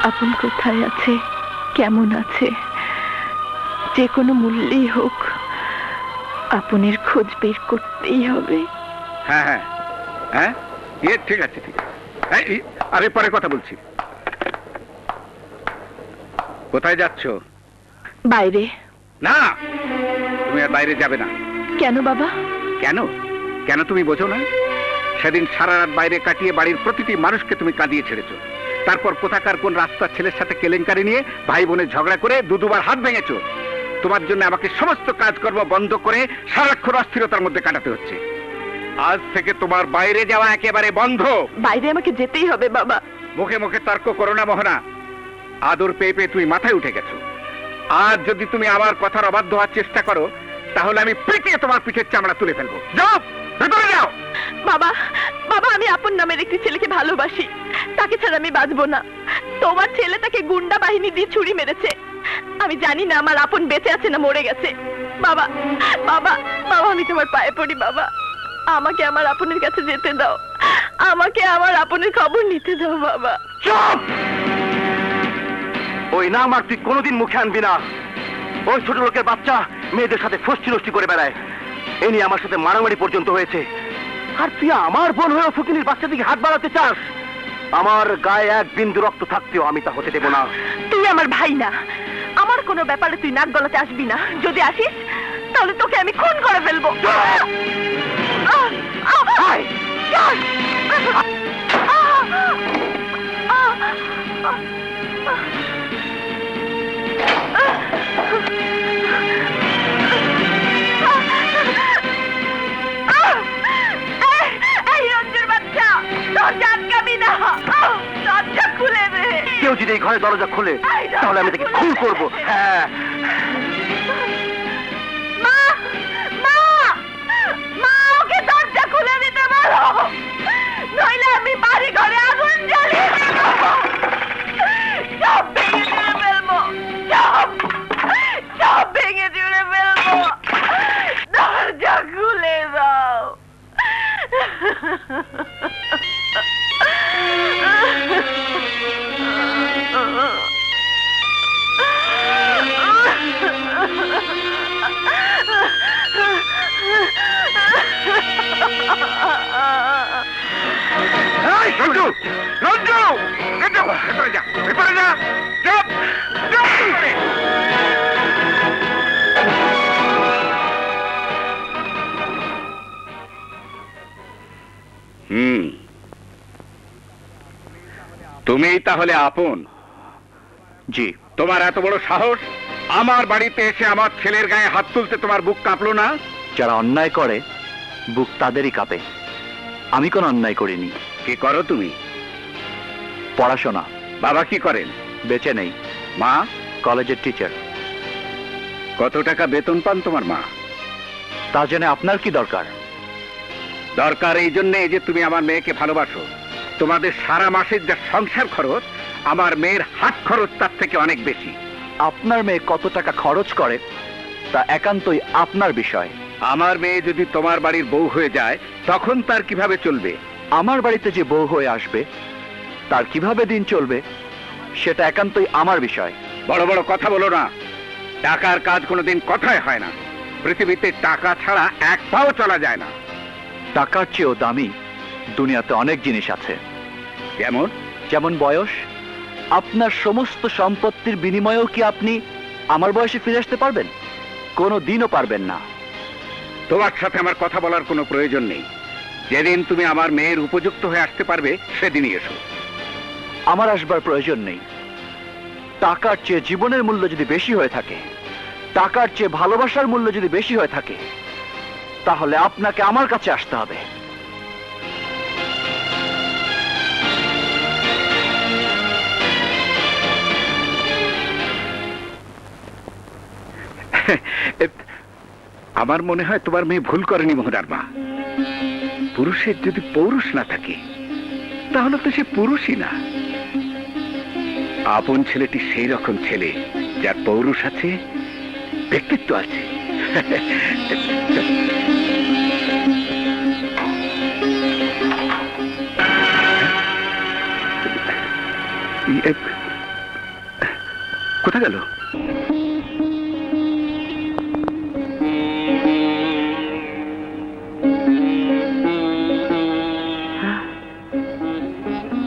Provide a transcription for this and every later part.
আপন কোথায় আছে, কেমন আছে, যে কোনো মূল্যেই হোক আপনের খোঁজ বের করতেই হবে। হ্যাঁ হ্যাঁ হ্যাঁ, ঠিক আছে ঠিক আছে। আরে পরে কথা বলছি। কোথায় যাচ্ছ? বাইরে। না, তুমি আর বাইরে যাবে না। কেন বাবা? কেন কেন তুমি বোঝো না? সেদিন সারা রাত বাইরে কাটিয়ে বাড়ির প্রতিটি মানুষকে তুমি কাঁদিয়ে ছেড়েছো। তারপর কোথাকার কোন রাস্তার ছেলের সাথে কেলেঙ্কারি নিয়ে ভাই বোনের ঝগড়া করে দুবার হাত ভেঙেছো। তোমার জন্য আমাকে সমস্ত কাজকর্ম বন্ধ করে সারাক্ষণ অস্থিরতার মধ্যে কাটাতে হচ্ছে। আজ থেকে তোমার বাইরে যাওয়া একেবারে বন্ধ। বাইরে আমাকে যেতেই হবে বাবা। মুখে মুখে তর্ক করো না মোহনা। আদর পেয়ে পেয়ে তুমি মাথায় উঠে গেছো। আজ যদি তুমি আমার কথার অবাধ্য হওয়ার চেষ্টা করো তাহলে আমি পিটিয়ে তোমার পিঠের চামড়া তুলে ফেলবো। যাও, ভেতরে যাও। বাবা, বাবা, আমি আপন নামের একটি ছেলেকে ভালোবাসি, তাকে ছাড়া আমি বাঁচবো না। তোমার ছেলে তাকে গুন্ডা বাহিনী দিয়ে ছুরি মেরেছে। আমি জানি না আমার আপন বেঁচে আছে না মরে গেছে। বাবা, বাবা, বাবা, আমি তোমার পায়ে পড়ি বাবা, আমাকে আমার আপনের কাছে যেতে দাও, আমাকে আমার আপনের খবর নিতে দাও বাবা। চুপ! ওই নাম আর তুই কোনোদিন মুখে আনবি না। ওই ছোট লোকের বাচ্চা মেয়েদের সাথে ফষ্টি নষ্টি করে বেড়ায়। এ নিয়ে আমার সাথে মারামারি পর্যন্ত হয়েছে। আর তুই আমার বোন হয়ে ফকিনীর বাচ্চা দিকে হাত বাড়াতে চাস? আমার গায়ে এক বিন্দু রক্ত থাকতেও আমি তা হতে দেব না। তুই আমার ভাই না, আমার কোনো ব্যাপারে তুই নাক গলাতে আসবি না। যদি আসিস তাহলে তোকে আমি খুন করে ফেলবো। কেউ যদি এই ঘরে দরজা খুলে তাহলে আমি তাকে খুন করবো। হ্যাঁ, মা, মা, মা, ওকে দরজা খুলে দিতে বলো, নইলে আমি বাড়ি ঘরে আগুন জ্বালিয়ে দেব। সব ভেঙে চুরে ফেলবো, সব ভেঙে চুরে ফেলবো। দরজা খুলে দাও। রঞ্জু, রঞ্জু, ভেতরে যা, ভেতরে যা। চুপ, চুপ করে। তুমিই তাহলে আপন? জি। তোমার এত বড় সাহস, আমার বাড়িতে এসে আমার ছেলের গায়ে হাত তুলতে তোমার বুক কাঁপলো না? যারা অন্যায় করে বুক তাদেরই কাঁপে। আমি কোনো অন্যায় করিনি। কি করো তুমি? পড়াশোনা। বাবা কি করেন? বেঁচে নেই। মা? কলেজের টিচার। কত টাকা বেতন পান তোমার মা? তা জেনে আপনার কি দরকার? দরকার এই জন্যে যে তুমি আমার মেয়েকে ভালোবাসো। তোমাদের সারা মাসের যা সংসার খরচ, আমার মেয়ের হাত খরচ তার থেকে অনেক বেশি। আপনার মেয়ে কত টাকা খরচ করে তা একান্তই আপনার বিষয়। আমার মেয়ে যদি তোমার বাড়ির বউ হয়ে যায় তখন তার কিভাবে চলবে? আমার বাড়িতে যে বউ হয়ে আসবে তার কিভাবে দিন চলবে সেটা একান্তই আমার বিষয়। বড় বড় কথা বলো না। টাকার কাজ কোনোদিন কথায় হয় না। পৃথিবীতে টাকা ছাড়া এক পাও চলা যায় না। টাকার চেয়েও দামি দুনিয়াতে অনেক জিনিস আছে। যেমন? যেমন বয়স। আপনার সমস্ত সম্পত্তির বিনিময়েও কি আপনি আমার বয়সে ফিরে আসতে পারবেন? কোনো দিনও পারবেন না। তোমার সাথে আমার কথা বলার কোনো প্রয়োজন নেই। যেদিন তুমি আমার মেয়ের উপযুক্ত হয়ে আসতে পারবে সেদিনই এসো। আমার আসবার প্রয়োজন নেই। টাকার চেয়ে জীবনের মূল্য যদি বেশি হয়ে থাকে, টাকার চেয়ে ভালোবাসার মূল্য যদি বেশি হয়ে থাকে, তাহলে আপনাকে আমার কাছে আসতে হবে। আমার মনে হয় তোমার মেয়ে ভুল করেনি মোহনার মা। পুরুষের যদি পৌরুষ না থাকে তাহলে তো সে পুরুষই না। আপন ছেলেটি সেই রকম ছেলে যার পৌরুষ আছে, ব্যক্তিত্ব আছে। কোথায় গেল?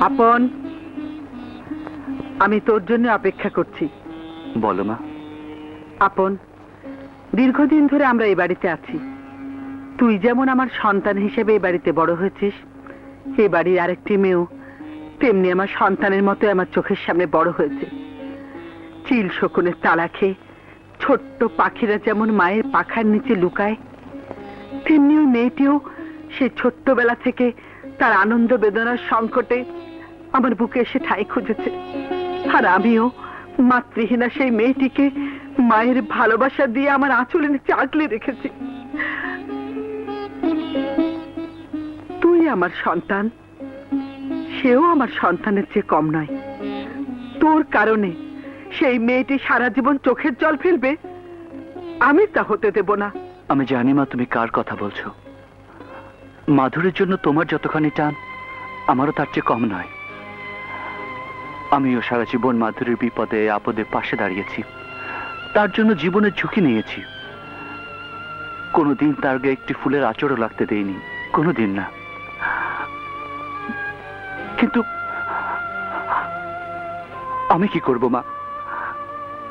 আপন, আমি তোর জন্য অপেক্ষা করছি। বলো মা। আপন, দীর্ঘদিন ধরে আমরা এই বাড়িতে আছি। তুই যেমন আমার সন্তান হিসেবে এই বাড়িতে বড় হয়েছিস, এই বাড়ির আরেকটি মেয়েও তেমনি আমার সন্তানের মতো আমার চোখের সামনে বড় হয়েছে। চিল শকুনের তালা খেয়ে ছোট্ট পাখিরা যেমন মায়ের পাখার নিচে লুকায়, তেমনি ওই মেয়েটিও সে ছোট্টবেলা থেকে তার আনন্দ বেদনার সংকটে আমার বুকে এসে ঠাঁই খুঁজেছে। আর আমিও মাতৃহীনা সেই মেয়েটিকে মায়ের ভালোবাসা দিয়ে আমার আঁচলের নিচে আগলে রেখেছি। তুই আমার সন্তান, সেও আমার সন্তানের চেয়ে কম নয়। তোর কারণে সেই মেয়েটি সারা জীবন চোখের জল ফেলবে, আমি তা হতে দেব না। আমি জানি মা তুমি কার কথা বলছো। মাধুরীর জন্য তোমার যতখানি টান আমারও তার চেয়ে কম নয়। আমিও সারা জীবন মাধুরীর বিপদে আপদে পাশে দাঁড়িয়েছি, তার জন্য জীবনের ঝুঁকি নিয়েছি। কোনোদিন তার গায়ে একটি ফুলের আঁচড়ও লাগতে দেইনি, কোনোদিন না। কিন্তু আমি কি করব মা?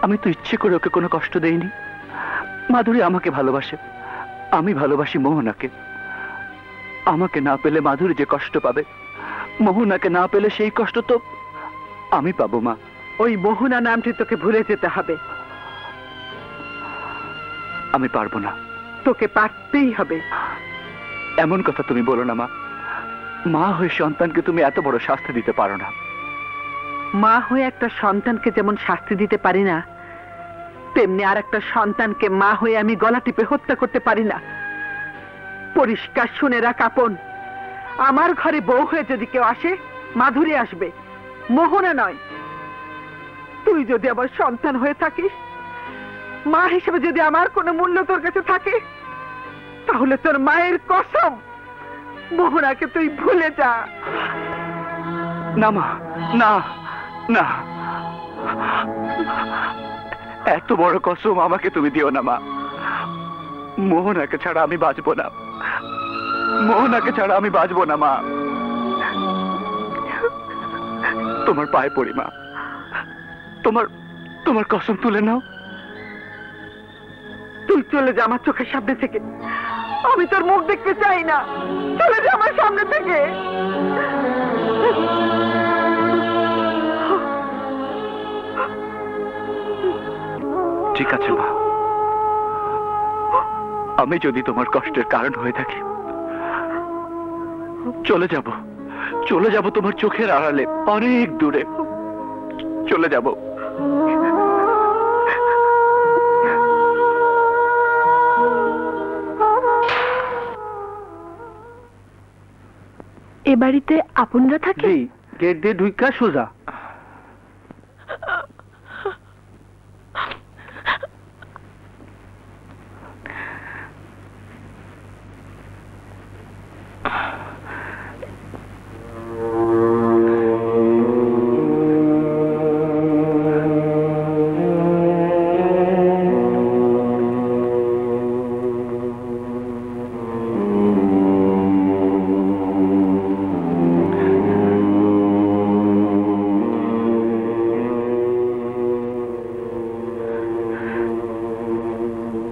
আমি তো ইচ্ছে করে ওকে কোনো কষ্ট দেইনি। মাধুরী আমাকে ভালোবাসে, আমি ভালোবাসি মোহনাকে। আমাকে না পেলে মাধুরী যে কষ্ট পাবে, মোহনাকে না পেলে সেই কষ্ট তো আমি পাবো মা। ওই মোহনা নামটি তোকে ভুলে যেতে হবে। আমি পারবো না। তোকে পারতেই হবে। এমন কথা তুমি বলো না মা। মা হয়ে সন্তানকে তুমি এত বড় শাস্তি দিতে পারো না। মা হয়ে একটা সন্তানকে যেমন শাস্তি দিতে পারি না, তেমনি আর একটা সন্তানকে মা হয়ে আমি গলা টিপে হত্যা করতে পারি না। পরিষ্কার শুনে রাখ আপন, আমার ঘরে বউ হয়ে যদি কেউ আসে, মাধুরী আসবে, মোহনা নয়। তুই যদি আমার সন্তান হয়ে থাকিস, মা হিসেবে যদি আমার কোনো মূল্য তোর কাছে থাকে, তাহলে তোর মায়ের কসম, মোহনাকে তুই ভুলে যা। না মা, না না, এত বড় কসম আমাকে তুমি দিও না মা। মোহনাকে ছাড়া আমি বাঁচবো না, মোহনাকে ছাড়া আমি বাঁচবো না মা। তোমার পায়ে পড়ি মা, তোমার তোমার কসম তুলে নাও। তুই চলে যা আমার চোখের সামনে থেকে। আমি তোর মুখ দেখতে চাই না। চলে যা আমার সামনে থেকে। ঠিক আছে মা, আমি যদি তোমার কষ্টের কারণ হয়ে থাকি, চলে যাব, চলে যাব তোমার চোখের আড়ালে, অনেক দূরে চলে যাব। এ বাড়িতে আপনরা থাকে? গেট দিয়ে ঢুকা সোজা।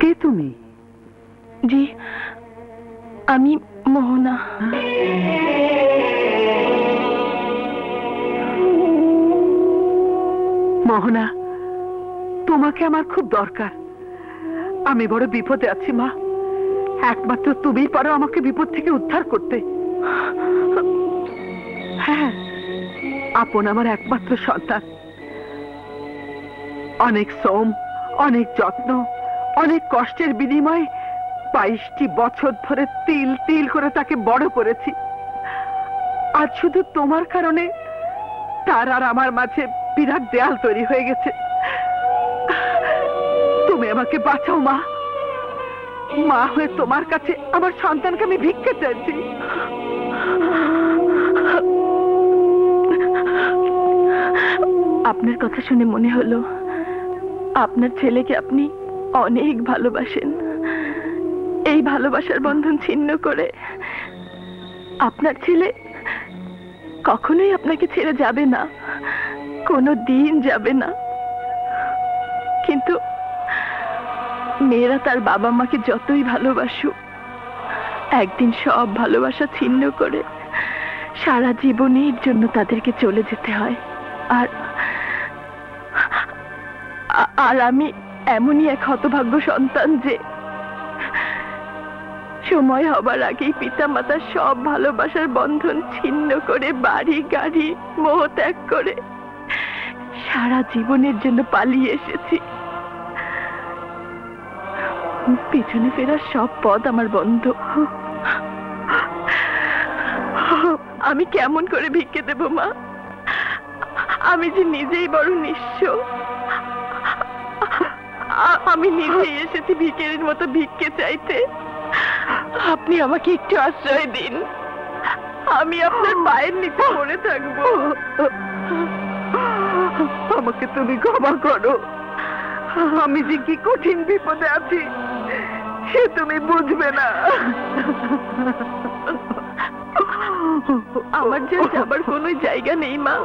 কে তুমি? জি, আমি মোহনা। মোহনা, তোমাকে আমার খুব দরকার। আমি বড় বিপদে আছি মা। একমাত্র তুমিই পারো আমাকে বিপদ থেকে উদ্ধার করতে। হ্যাঁ, আপন আমার একমাত্র সন্তান। অনেক শ্রম, অনেক যত্ন, অনেক কষ্টের বিনিময়ে 22টি বছর ধরে তিল তিল করে তাকে বড় করেছি। আজ শুধু তোমার কারণে তার আর আমার মাঝে বিরাট দেয়াল তৈরি হয়ে গেছে। তুমি আমাকে বাঁচাও মা। মা হয়ে তোমার কাছে আমার সন্তানকে আমি ভিক্ষে চাইছি। আপনার কথা শুনে মনে হলো আপনার ছেলেকে আপনি অনেক ভালোবাসেন। এই ভালোবাসার বন্ধন ছিন্ন করে আপনার ছেলে কখনোই আপনাকে ছেড়ে যাবে না, কোনো দিন যাবে না। কিন্তু মেয়েরা তার বাবা মাকে যতই ভালোবাসুক, একদিন সব ভালোবাসা ছিন্ন করে সারা জীবনের জন্য তাদেরকে চলে যেতে হয়। আর আর আমি এমনই এক হতভাগ্য সন্তান যে সময় হবার আগেই পিতা মাতার সব ভালোবাসার বন্ধন ছিন্ন করে বাড়ি গাড়ি মোহ ত্যাগ করে সারা জীবনের জন্য পালিয়ে এসেছি। পিছনে ফেরার সব পথ আমার বন্ধ। আমি কেমন করে ভিক্ষে দেব মা? আমি যে নিজেই বড় নিঃস্ব। আমি নিজেই এসেছি ভিখারির মতো ভিক্ষে চাইতে। আপনি আমাকে একটু আশ্রয় দিন, আমি আপনার পায়ের নিচে পড়ে থাকবো। আমাকে তুমি ক্ষমা করো, আমি যে কি কঠিন বিপদে আছি সে তুমি বুঝবে না। আমার যে যাবার কোনো জায়গা নেই মা।